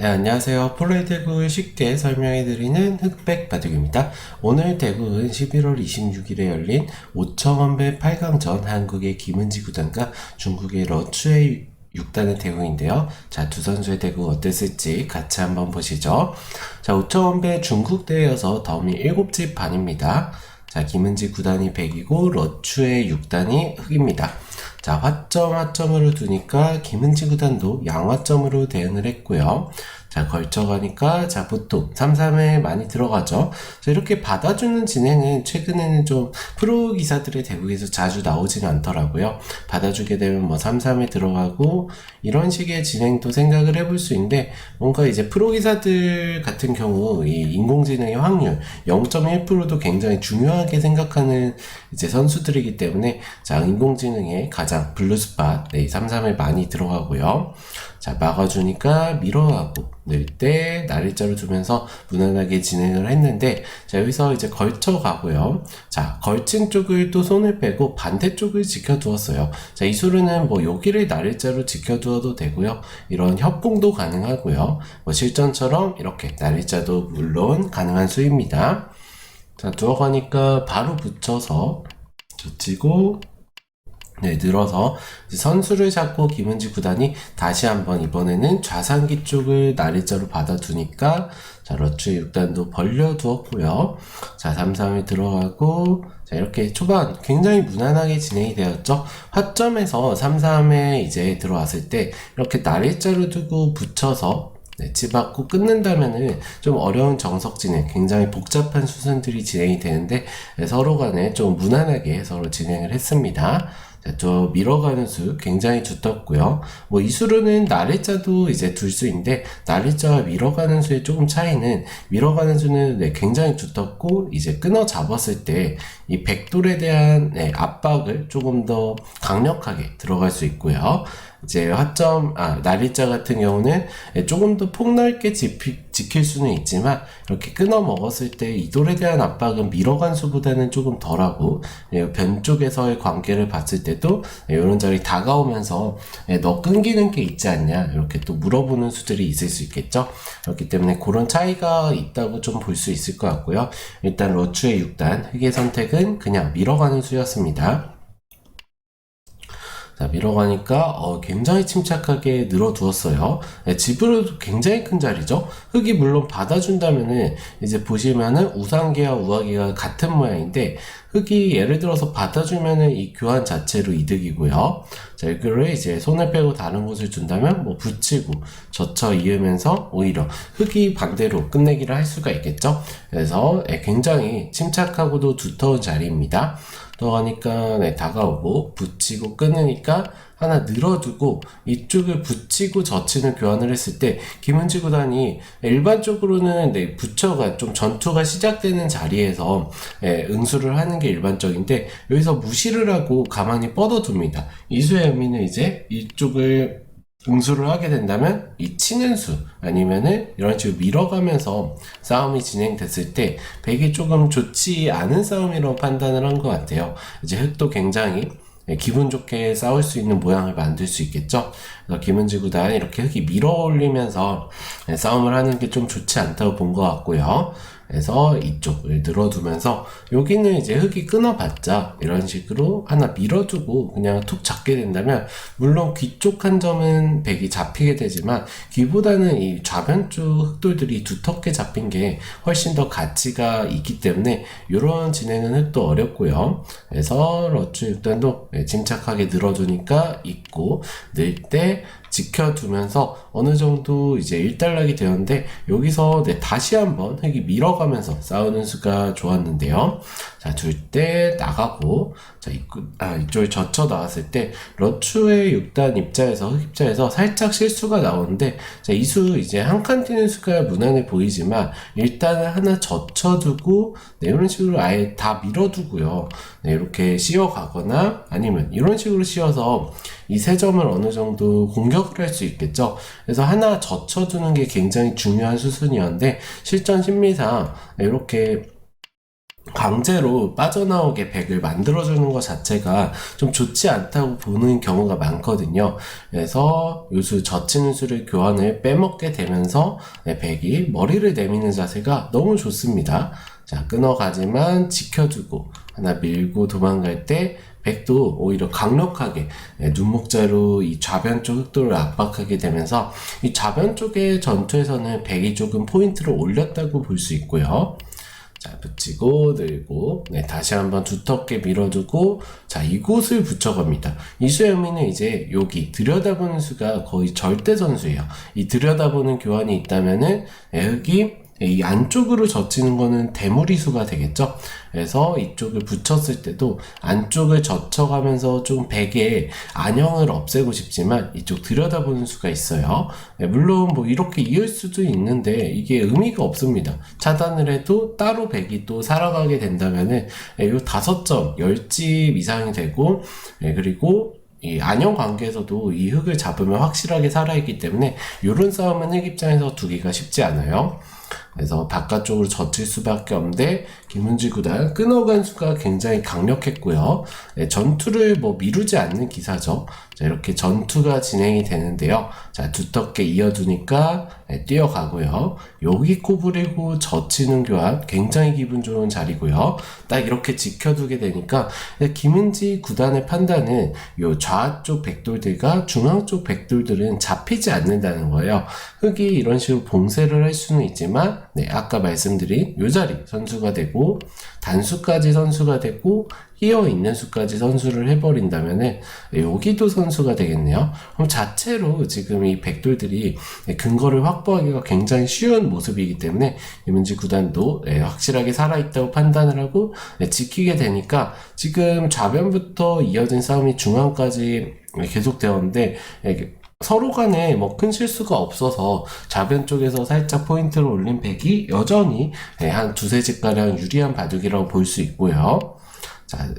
네, 안녕하세요. 폴로의 대구를 쉽게 설명해드리는 흑백 바둑입니다. 오늘 대구는 11월 26일에 열린 5,000원배 8강전 한국의 김은지 구단과 중국의 러추의 6단의 대구인데요. 자, 두 선수의 대구 어땠을지 같이 한번 보시죠. 자, 5,000원배 중국 대회여서 덤이 7집 반입니다. 자, 김은지 구단이 100이고 러추의 6단이 흑입니다. 자, 화점으로 두니까 김은지 구단도 양화점으로 대응을 했고요. 자, 걸쳐가니까, 자, 보통 3-3에 많이 들어가죠. 자, 이렇게 받아주는 진행은 최근에는 좀 프로 기사들의 대국에서 자주 나오지는 않더라고요. 받아주게 되면 뭐 3-3에 들어가고, 이런 식의 진행도 생각을 해볼 수 있는데, 뭔가 이제 프로 기사들 같은 경우, 이 인공지능의 확률 0.1%도 굉장히 중요하게 생각하는 이제 선수들이기 때문에, 자, 인공지능의 가장 블루스팟, 네, 3-3에 많이 들어가고요. 자, 막아주니까 밀어가고 늘 때 날일자로 두면서 무난하게 진행을 했는데, 자, 여기서 이제 걸쳐가고요. 자, 걸친 쪽을 또 손을 빼고 반대쪽을 지켜두었어요. 자, 이 수르는 뭐 여기를 날일자로 지켜두어도 되고요. 이런 협공도 가능하고요. 뭐 실전처럼 이렇게 날일자도 물론 가능한 수입니다. 자, 두어가니까 바로 붙여서 젖히고, 네, 늘어서 선수를 잡고 김은지 구단이 다시 한번 이번에는 좌상기 쪽을 날일자로 받아두니까, 자, 러추의 6단도 벌려두었고요. 자, 3-3에 들어가고, 자, 이렇게 초반 굉장히 무난하게 진행이 되었죠. 화점에서 3-3에 이제 들어왔을 때 이렇게 날일자로 두고 붙여서 네, 치받고 끊는다면은 좀 어려운 정석 진행, 굉장히 복잡한 수순들이 진행이 되는데, 네, 서로 간에 좀 무난하게 서로 진행을 했습니다. 자, 또 밀어가는 수 굉장히 두텁고요. 뭐 이 수로는 날일자도 이제 둘 수인데, 날일자와 밀어가는 수의 조금 차이는, 밀어가는 수는 네, 굉장히 두텁고 이제 끊어 잡았을 때 이 백돌에 대한 네, 압박을 조금 더 강력하게 들어갈 수 있고요. 이제 날일자 같은 경우는 조금 더 폭넓게 지킬 수는 있지만, 이렇게 끊어 먹었을 때 이 돌에 대한 압박은 밀어간 수보다는 조금 덜하고, 변 쪽에서의 관계를 봤을 때도 이런 자리 다가오면서 너 끊기는 게 있지 않냐, 이렇게 또 물어보는 수들이 있을 수 있겠죠. 그렇기 때문에 그런 차이가 있다고 좀 볼 수 있을 것 같고요. 일단 러추의 6단 흑의 선택은 그냥 밀어가는 수였습니다. 자, 밀어가니까 굉장히 침착하게 늘어두었어요. 네, 집으로도 굉장히 큰 자리죠. 흑이 물론 받아준다면은 이제 보시면은 우상계와 우하계가 같은 모양인데, 흑이 예를 들어서 받아주면은 이 교환 자체로 이득이고요. 자, 이거를 이제 손을 빼고 다른 곳을 준다면 뭐 붙이고 젖혀 이으면서 오히려 흑이 반대로 끝내기를 할 수가 있겠죠. 그래서 굉장히 침착하고도 두터운 자리입니다. 또 하니까 네, 다가오고 붙이고 끊으니까 하나 늘어두고 이쪽을 붙이고 젖히는 교환을 했을 때 김은지 구단이 일반적으로는 네, 붙여가 좀 전투가 시작되는 자리에서 응수를 하는 게 일반적인데, 여기서 무시를 하고 가만히 뻗어둡니다. 이수의 의미는 이제 이쪽을 응수를 하게 된다면 이 치는 수, 아니면은 이런 식으로 밀어가면서 싸움이 진행됐을 때 백이 조금 좋지 않은 싸움이라고 판단을 한 것 같아요. 이제 흑도 굉장히 기분 좋게 싸울 수 있는 모양을 만들 수 있겠죠. 그래서 김은지 구단 이렇게 흑이 밀어 올리면서 싸움을 하는 게 좀 좋지 않다고 본 것 같고요. 그래서 이쪽을 늘어두면서 여기는 이제 흑이 끊어봤자 이런 식으로 하나 밀어두고 그냥 툭 잡게 된다면, 물론 귀 쪽 한 점은 백이 잡히게 되지만 귀보다는 이 좌변 쪽 흑돌들이 두텁게 잡힌 게 훨씬 더 가치가 있기 때문에 이런 진행은 흑도 어렵고요. 그래서 러추 6단도 침착하게 늘어두니까 있고, 늘 때 지켜두면서 어느 정도 이제 일단락이 되었는데, 여기서 다시 한번 흑이 밀어가면서 싸우는 수가 좋았는데요. 자, 둘 때 나가고, 자, 이쪽에 젖혀 나왔을 때 러추의 6단 입자에서, 흑 입자에서 살짝 실수가 나오는데, 자, 이 수 이제 한 칸 뛰는 수가 무난해 보이지만 일단은 하나 젖혀두고 이런 식으로 아예 다 밀어두고요. 이렇게 씌워가거나 아니면 이런 식으로 씌워서 이 세 점을 어느 정도 공격을 할 수 있겠죠. 그래서 하나 젖혀두는 게 굉장히 중요한 수순이었는데, 실전 심리상 이렇게 강제로 빠져나오게 백을 만들어주는 것 자체가 좀 좋지 않다고 보는 경우가 많거든요. 그래서 요수 젖히는 수를 교환을 빼먹게 되면서 백이 머리를 내미는 자세가 너무 좋습니다. 자, 끊어가지만 지켜주고 하나 밀고 도망갈 때 백도 오히려 강력하게 눈목자로 이 좌변 쪽 흑도를 압박하게 되면서 이 좌변 쪽의 전투에서는 백이 조금 포인트를 올렸다고 볼 수 있고요. 자, 붙이고 늘고 다시 한번 두텁게 밀어주고 자, 이곳을 붙여갑니다. 이 수의 의미는 이제 여기 들여다보는 수가 거의 절대 선수예요. 이 들여다보는 교환이 있다면은 흑이 이 안쪽으로 젖히는 거는 대무리 수가 되겠죠. 그래서 이쪽을 붙였을 때도 안쪽을 젖혀가면서 좀 백의 안형을 없애고 싶지만 이쪽 들여다보는 수가 있어요. 물론 뭐 이렇게 이을 수도 있는데 이게 의미가 없습니다. 차단을 해도 따로 백이 또 살아가게 된다면은 요 5점, 10집 이상이 되고 그리고 이 안형 관계에서도 이 흑을 잡으면 확실하게 살아있기 때문에 이런 싸움은 흑 입장에서 두기가 쉽지 않아요. 그래서 바깥쪽으로 젖힐 수밖에 없는데 김은지 구단 끊어간 수가 굉장히 강력했고요. 전투를 뭐 미루지 않는 기사죠. 자, 이렇게 전투가 진행이 되는데요. 자, 두텁게 이어두니까 뛰어가고요. 여기 코브리고 젖히는 교환 굉장히 기분 좋은 자리고요. 딱 이렇게 지켜두게 되니까 김은지 구단의 판단은 요 좌쪽 백돌들과 중앙 쪽 백돌들은 잡히지 않는다는 거예요. 흑이 이런 식으로 봉쇄를 할 수는 있지만 아까 말씀드린 요 자리 선수가 되고 단수까지 선수가 되고 끼어 있는 수까지 선수를 해버린다면은 여기도 선수가 되겠네요. 그럼 자체로 지금 이 백돌들이 근거를 확보하기가 굉장히 쉬운 모습이기 때문에 김은지 구단도 확실하게 살아있다고 판단을 하고 지키게 되니까 지금 좌변부터 이어진 싸움이 중앙까지 계속되었는데 서로 간에 뭐 큰 실수가 없어서 좌변 쪽에서 살짝 포인트를 올린 백이 여전히 한 두세 집가량 유리한 바둑이라고 볼 수 있고요. 자,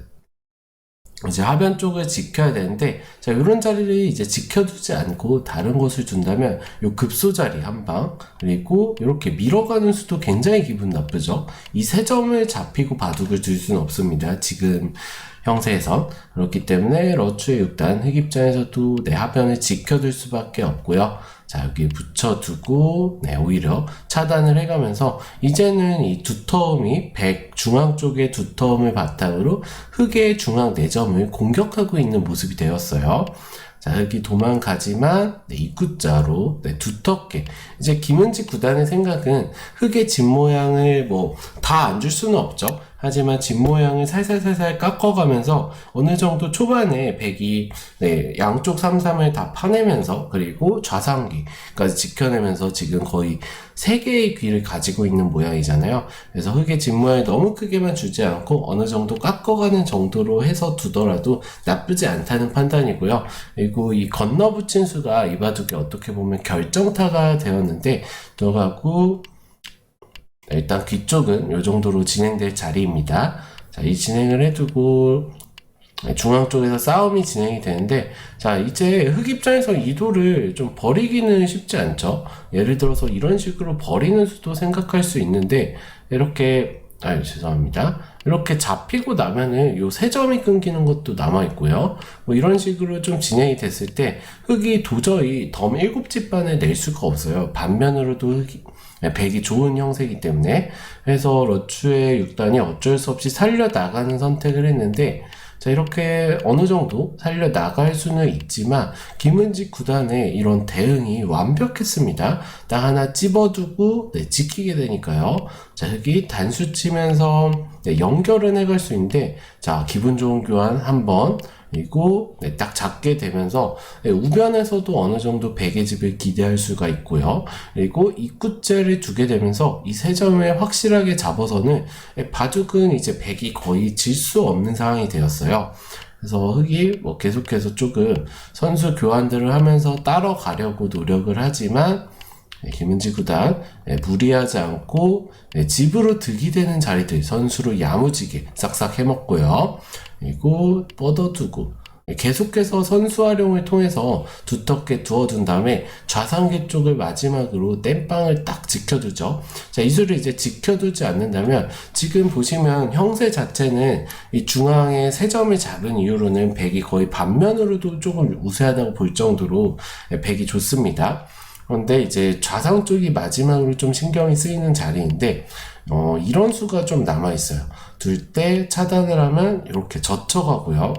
이제 하변 쪽을 지켜야 되는데, 자, 이런 자리를 이제 지켜두지 않고 다른 곳을 둔다면, 요 급소 자리 한 방, 그리고 이렇게 밀어가는 수도 굉장히 기분 나쁘죠? 이 세 점을 잡히고 바둑을 둘 수는 없습니다. 지금 형세에선. 그렇기 때문에 러추의 6단, 흑 입장에서도 하변을 지켜둘 수밖에 없고요. 자, 여기 붙여두고 오히려 차단을 해가면서 이제는 이 두터움이 백 중앙 쪽의 두터움을 바탕으로 흑의 중앙 4점을 공격하고 있는 모습이 되었어요. 자, 흑이 도망가지만 입구자로 두텁게 이제 김은지 구단의 생각은 흑의 집 모양을 뭐 다 안 줄 수는 없죠. 하지만 집 모양을 살살살살 깎아가면서 어느 정도 초반에 백이 양쪽 3-3을 다 파내면서 그리고 좌상귀까지 지켜내면서 지금 거의 3개의 귀를 가지고 있는 모양이잖아요. 그래서 흑의 집 모양을 너무 크게만 주지 않고 어느 정도 깎아가는 정도로 해서 두더라도 나쁘지 않다는 판단이고요. 그리고 이 건너붙인 수가 이 바둑에 어떻게 보면 결정타가 되었는데 들어가고 일단 뒤쪽은 이 정도로 진행될 자리입니다. 자, 이 진행을 해두고 중앙 쪽에서 싸움이 진행이 되는데 자, 이제 흑 입장에서 이도를 좀 버리기는 쉽지 않죠. 예를 들어서 이런 식으로 버리는 수도 생각할 수 있는데 이렇게 죄송합니다. 이렇게 잡히고 나면은 요 3점이 끊기는 것도 남아있고요. 뭐 이런 식으로 좀 진행이 됐을 때 흑이 도저히 덤 7집반을 낼 수가 없어요. 반면으로도 백이 좋은 형세이기 때문에. 그래서 러추의 6단이 어쩔 수 없이 살려나가는 선택을 했는데 자, 이렇게 어느 정도 살려나갈 수는 있지만 김은지 구단의 이런 대응이 완벽했습니다. 딱 하나 찝어두고 지키게 되니까요. 자, 여기 단수 치면서 연결은 해갈 수 있는데 자, 기분 좋은 교환 한번 그리고 딱 잡게 되면서 우변에서도 어느 정도 백의 집을 기대할 수가 있고요. 그리고 입구째를 두게 되면서 이 3점을 확실하게 잡아서는 바둑은 이제 백이 거의 질 수 없는 상황이 되었어요. 그래서 흑이 뭐 계속해서 조금 선수 교환들을 하면서 따라가려고 노력을 하지만 김은지 구단 무리하지 않고 집으로 득이 되는 자리들 선수로 야무지게 싹싹 해먹고요. 그리고 뻗어두고 계속해서 선수 활용을 통해서 두텁게 두어둔 다음에 좌상계 쪽을 마지막으로 땜빵을 딱 지켜두죠. 자, 이 수를 이제 지켜두지 않는다면 지금 보시면 형세 자체는 이 중앙에 3점을 잡은 이후로는 백이 거의 반면으로도 조금 우세하다고 볼 정도로 백이 좋습니다. 그런데 이제 좌상 쪽이 마지막으로 좀 신경이 쓰이는 자리인데 이런 수가 좀 남아있어요. 둘 때 차단을 하면 이렇게 젖혀가고요.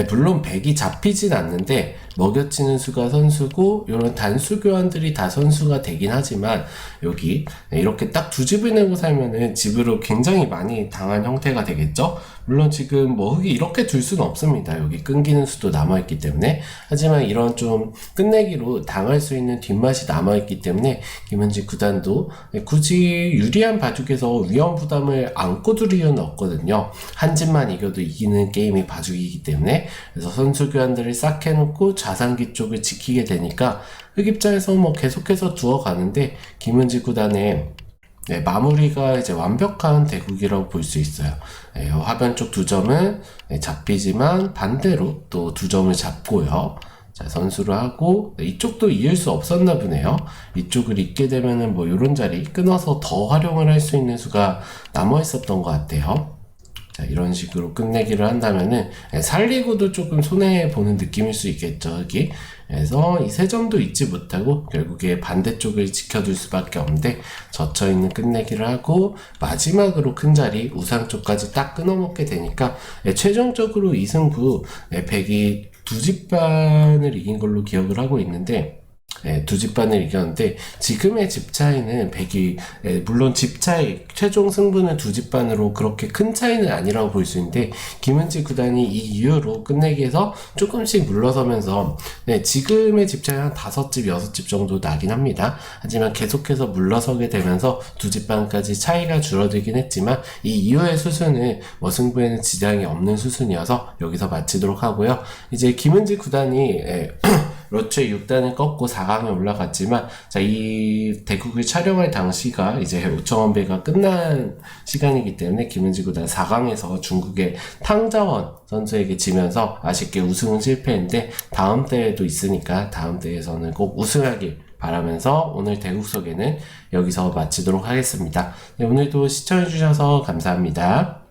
물론 백이 잡히진 않는데 먹여치는 수가 선수고 이런 단수 교환들이 다 선수가 되긴 하지만 여기 이렇게 딱 두 집을 내고 살면은 집으로 굉장히 많이 당한 형태가 되겠죠. 물론 지금 뭐 흙이 이렇게 둘 수는 없습니다. 여기 끊기는 수도 남아있기 때문에. 하지만 이런 좀 끝내기로 당할 수 있는 뒷맛이 남아있기 때문에 김은지 구단도 굳이 유리한 바둑에서 위험 부담을 안고 둘 이유는 없거든요. 한 집만 이겨도 이기는 게임이 바둑이기 때문에. 그래서 선수 교환들을 싹 해놓고 좌상기 쪽을 지키게 되니까 흑 입장에서 뭐 계속해서 두어가는데 김은지 구단의 마무리가 이제 완벽한 대국이라고 볼 수 있어요. 화면 쪽 2점은 잡히지만 반대로 또 2점을 잡고요. 자, 선수를 하고 이쪽도 이을 수 없었나 보네요. 이쪽을 잇게 되면은 뭐 요런 자리 끊어서 더 활용을 할 수 있는 수가 남아 있었던 것 같아요. 자, 이런 식으로 끝내기를 한다면은 살리고도 조금 손해보는 느낌일 수 있겠죠, 여기. 그래서 이 3점도 잊지 못하고 결국에 반대쪽을 지켜둘 수밖에 없는데 젖혀있는 끝내기를 하고 마지막으로 큰 자리 우상 쪽까지 딱 끊어먹게 되니까 최종적으로 이 승부 백이 2집반을 이긴 걸로 기억을 하고 있는데 2집반을 이겼는데 지금의 집 차이는 백이 물론 집 차이 최종 승부는 2집반으로 그렇게 큰 차이는 아니라고 볼 수 있는데 김은지 구단이 이 이후로 끝내기에서 조금씩 물러서면서 지금의 집 차이 한 5집 6집 정도 나긴 합니다. 하지만 계속해서 물러서게 되면서 2집반까지 차이가 줄어들긴 했지만 이 이후의 수순은 뭐 승부에는 지장이 없는 수순이어서 여기서 마치도록 하고요. 이제 김은지 구단이 러츠의 6단을 꺾고 4강에 올라갔지만 자, 이 대국을 촬영할 당시가 이제 오청원배가 끝난 시간이기 때문에 김은지 구단 4강에서 중국의 탕자원 선수에게 지면서 아쉽게 우승은 실패했는데 다음 대회도 있으니까 다음 대회에서는 꼭 우승하길 바라면서 오늘 대국 소개는 여기서 마치도록 하겠습니다. 오늘도 시청해주셔서 감사합니다.